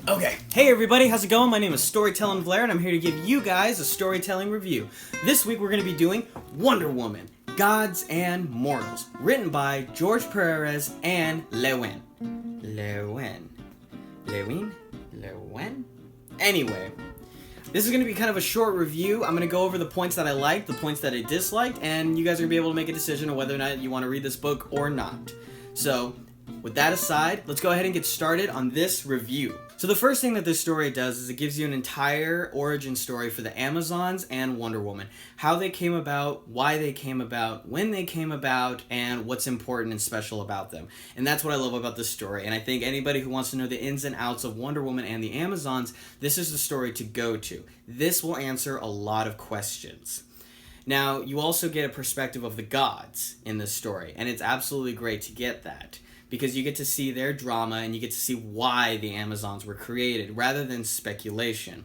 Okay, hey everybody, how's it going? My name is Storytelling Vlaire, and I'm here to give you guys a storytelling review. This week we're going to be doing Wonder Woman, Gods and Mortals, written by George Perez and Lewin. Anyway, this is going to be kind of a short review. I'm going to go over the points that I liked, the points that I disliked, and you guys are going to be able to make a decision on whether or not you want to read this book or not. So, with that aside, let's go ahead and get started on this review. So the first thing that this story does is it gives you an entire origin story for the Amazons and Wonder Woman. How they came about, why they came about, when they came about, and what's important and special about them. And that's what I love about this story. And I think anybody who wants to know the ins and outs of Wonder Woman and the Amazons, this is the story to go to. This will answer a lot of questions. Now, you also get a perspective of the gods in this story, and it's absolutely great to get that, because you get to see their drama and you get to see why the Amazons were created, rather than speculation.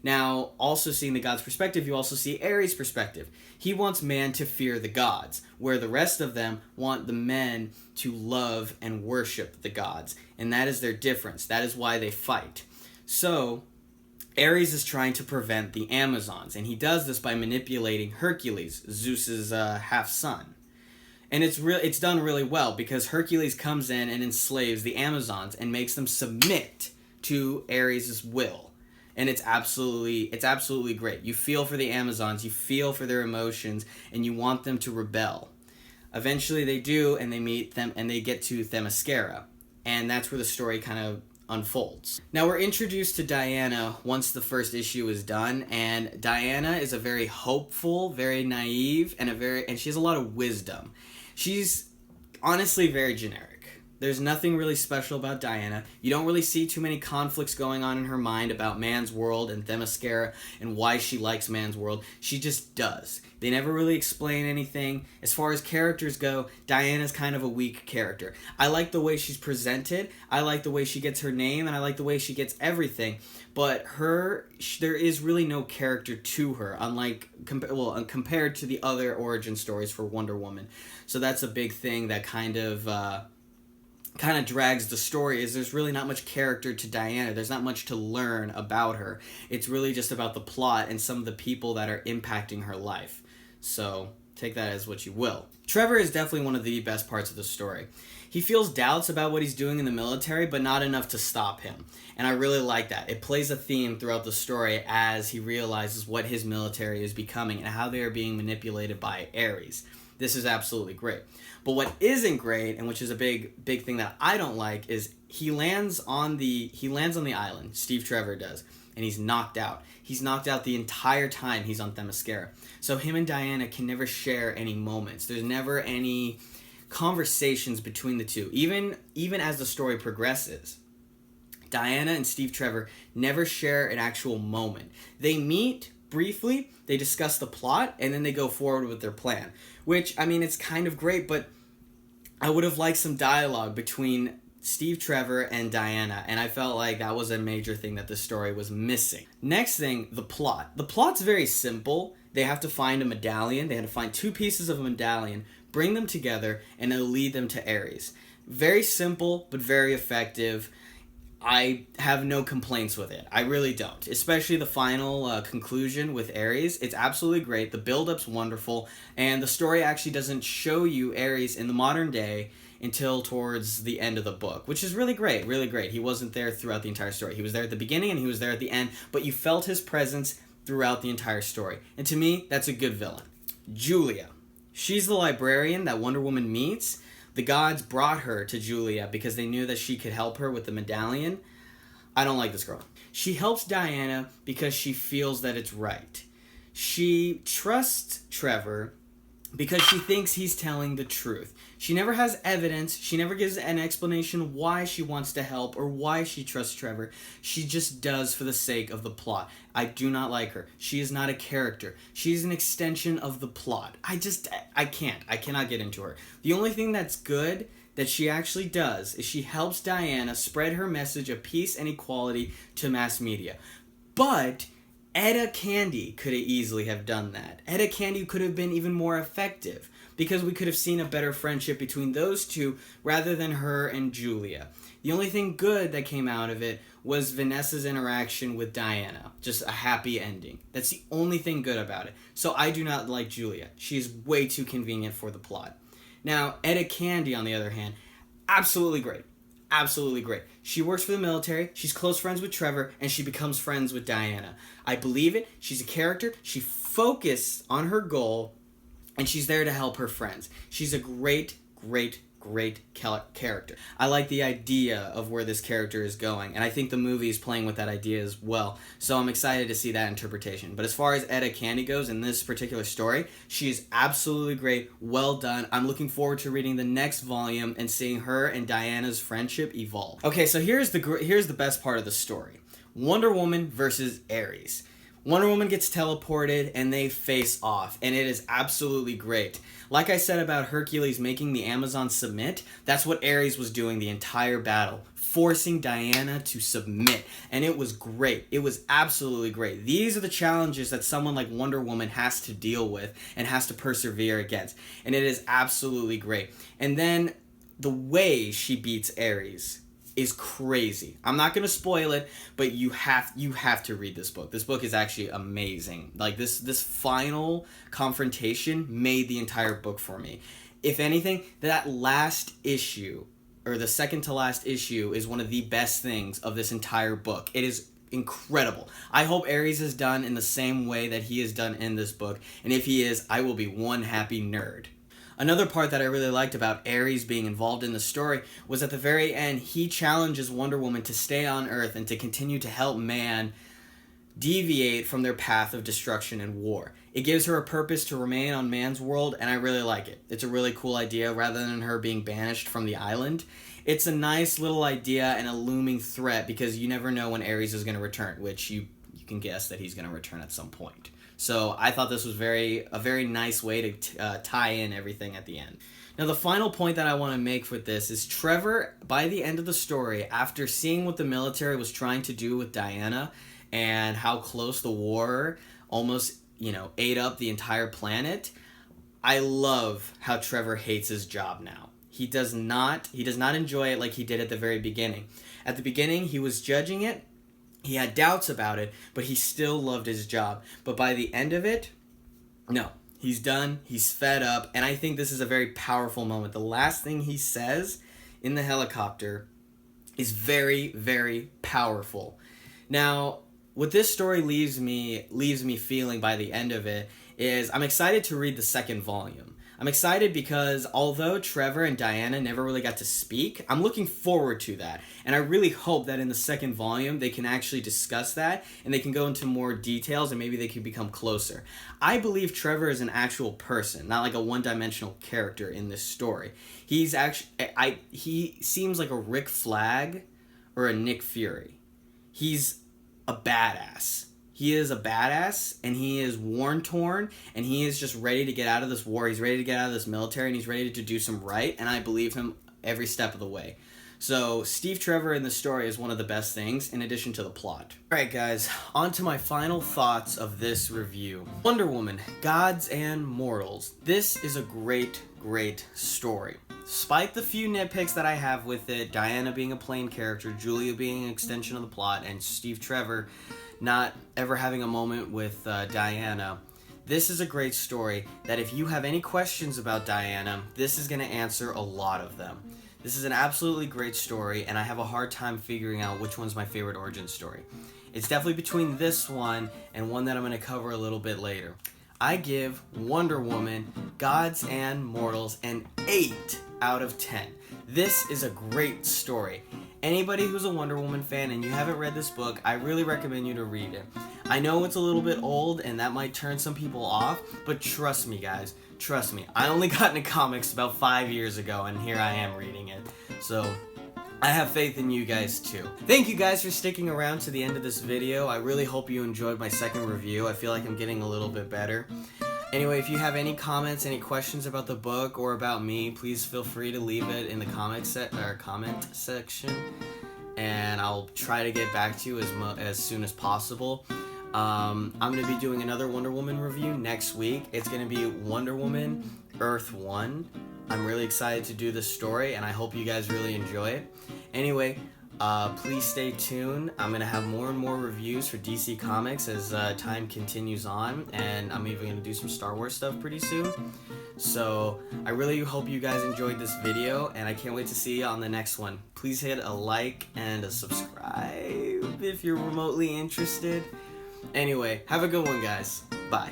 Now, also seeing the gods' perspective, you also see Ares' perspective. He wants man to fear the gods, where the rest of them want the men to love and worship the gods, and that is their difference. That is why they fight. So, Ares is trying to prevent the Amazons, and he does this by manipulating Hercules, Zeus's half-son. And it's done really well, because Hercules comes in and enslaves the Amazons and makes them submit to Ares' will. And it's absolutely great. You feel for the Amazons, you feel for their emotions, and you want them to rebel. Eventually they do, and they meet them, and they get to Themyscira. And that's where the story kind of unfolds. Now we're introduced to Diana once the first issue is done, and Diana is a very hopeful, very naive, and she has a lot of wisdom. She's honestly very generic. There's nothing really special about Diana. You don't really see too many conflicts going on in her mind about man's world and Themyscira and why she likes man's world. She just does. They never really explain anything. As far as characters go, Diana's kind of a weak character. I like the way she's presented. I like the way she gets her name, and I like the way she gets everything. But there is really no character to her, compared to the other origin stories for Wonder Woman. So that's a big thing that kind of drags the story, is there's really not much character to Diana. There's not much to learn about her. It's really just about the plot and some of the people that are impacting her life. So take that as what you will. Trevor is definitely one of the best parts of the story. He feels doubts about what he's doing in the military, but not enough to stop him. And I really like that. It plays a theme throughout the story as he realizes what his military is becoming and how they are being manipulated by Ares. This is absolutely great. But what isn't great, and which is a big thing that I don't like, is he lands on the island. Steve Trevor does, and he's knocked out. He's knocked out the entire time he's on Themyscira. So him and Diana can never share any moments. There's never any conversations between the two. Even as the story progresses, Diana and Steve Trevor never share an actual moment. They meet briefly, they discuss the plot, and then they go forward with their plan. Which, I mean, it's kind of great, but I would have liked some dialogue between Steve Trevor and Diana, and I felt like that was a major thing that the story was missing. Next thing, the plot. The plot's very simple. They have to find a medallion. They had to find two pieces of a medallion, bring them together, and it'll lead them to Ares. Very simple, but very effective. I have no complaints with it. I really don't. Especially the final conclusion with Ares. It's absolutely great. The build-up's wonderful. And the story actually doesn't show you Ares in the modern day until towards the end of the book, which is really great, really great. He wasn't there throughout the entire story. He was there at the beginning and he was there at the end, but you felt his presence throughout the entire story. And to me, that's a good villain. Julia. She's the librarian that Wonder Woman meets. The gods brought her to Julia because they knew that she could help her with the medallion. I don't like this girl. She helps Diana because she feels that it's right. She trusts Trevor because she thinks he's telling the truth. She never has evidence. She never gives an explanation why she wants to help or why she trusts Trevor. She just does for the sake of the plot. I do not like her. She is not a character. She's an extension of the plot. I cannot get into her. The only thing that's good that she actually does is she helps Diana spread her message of peace and equality to mass media. But Etta Candy could have easily have done that. Etta Candy could have been even more effective, because we could have seen a better friendship between those two rather than her and Julia. The only thing good that came out of it was Vanessa's interaction with Diana. Just a happy ending. That's the only thing good about it. So I do not like Julia. She's way too convenient for the plot. Now, Etta Candy, on the other hand, absolutely great. Absolutely great. She works for the military, she's close friends with Trevor, and she becomes friends with Diana. I believe it. She's a character. She focused on her goal, and she's there to help her friends. She's a great character. I like the idea of where this character is going, and I think the movie is playing with that idea as well. So I'm excited to see that interpretation. But as far as Etta Candy goes in this particular story, she is absolutely great. Well done. I'm looking forward to reading the next volume and seeing her and Diana's friendship evolve. Okay, so here's the best part of the story. Wonder Woman versus Ares. Wonder Woman gets teleported and they face off, and it is absolutely great. Like I said about Hercules making the Amazon submit, that's what Ares was doing the entire battle, forcing Diana to submit, and it was great. It was absolutely great. These are the challenges that someone like Wonder Woman has to deal with and has to persevere against, and it is absolutely great. And then the way she beats Ares is crazy. I'm not gonna spoil it, but you have to read this book. This book is actually amazing. Like this final confrontation made the entire book for me. If anything, that last issue, or the second to last issue, is one of the best things of this entire book. It is incredible. I hope Ares is done in the same way that he is done in this book, and if he is, I will be one happy nerd. Another part that I really liked about Ares being involved in the story was at the very end, he challenges Wonder Woman to stay on Earth and to continue to help man deviate from their path of destruction and war. It gives her a purpose to remain on man's world, and I really like it. It's a really cool idea rather than her being banished from the island. It's a nice little idea and a looming threat because you never know when Ares is going to return, which you can guess that he's going to return at some point. So I thought this was a very nice way to tie in everything at the end. Now the final point that I want to make with this is Trevor, by the end of the story, after seeing what the military was trying to do with Diana and how close the war almost, ate up the entire planet, I love how Trevor hates his job now. He does not enjoy it like he did at the very beginning. At the beginning, he was judging it. He had doubts about it, but he still loved his job. But by the end of it, no. He's done. He's fed up. And I think this is a very powerful moment. The last thing he says in the helicopter is very, very powerful. Now, what this story leaves me feeling by the end of it is I'm excited to read the second volume. I'm excited because although Trevor and Diana never really got to speak, I'm looking forward to that. And I really hope that in the second volume they can actually discuss that and they can go into more details and maybe they can become closer. I believe Trevor is an actual person, not like a one-dimensional character in this story. He seems like a Rick Flag or a Nick Fury. He's a badass. He is a badass, and he is worn-torn, and he is just ready to get out of this war. He's ready to get out of this military, and he's ready to do some right, and I believe him every step of the way. So Steve Trevor in this story is one of the best things, in addition to the plot. Alright guys, on to my final thoughts of this review. Wonder Woman, Gods and Mortals. This is a great story. Despite the few nitpicks that I have with it, Diana being a plain character, Julia being an extension of the plot, and Steve Trevor not ever having a moment with Diana, this is a great story that if you have any questions about Diana, this is going to answer a lot of them. This is an absolutely great story, and I have a hard time figuring out which one's my favorite origin story. It's definitely between this one and one that I'm going to cover a little bit later. I give Wonder Woman, Gods and Mortals an 8 out of 10. This is a great story. Anybody who's a Wonder Woman fan and you haven't read this book, I really recommend you to read it. I know it's a little bit old and that might turn some people off, but trust me guys, trust me. I only got into comics about 5 years ago and here I am reading it. So I have faith in you guys too. Thank you guys for sticking around to the end of this video. I really hope you enjoyed my second review. I feel like I'm getting a little bit better. Anyway, if you have any comments, any questions about the book or about me, please feel free to leave it in the comment section, and I'll try to get back to you as soon as possible. I'm going to be doing another Wonder Woman review next week. It's going to be Wonder Woman Earth 1. I'm really excited to do this story, and I hope you guys really enjoy it. Anyway, please stay tuned. I'm gonna have more and more reviews for DC Comics as time continues on, and I'm even gonna do some Star Wars stuff pretty soon. So I really hope you guys enjoyed this video, and I can't wait to see you on the next one. Please hit a like and a subscribe if you're remotely interested. Anyway, have a good one, guys. Bye.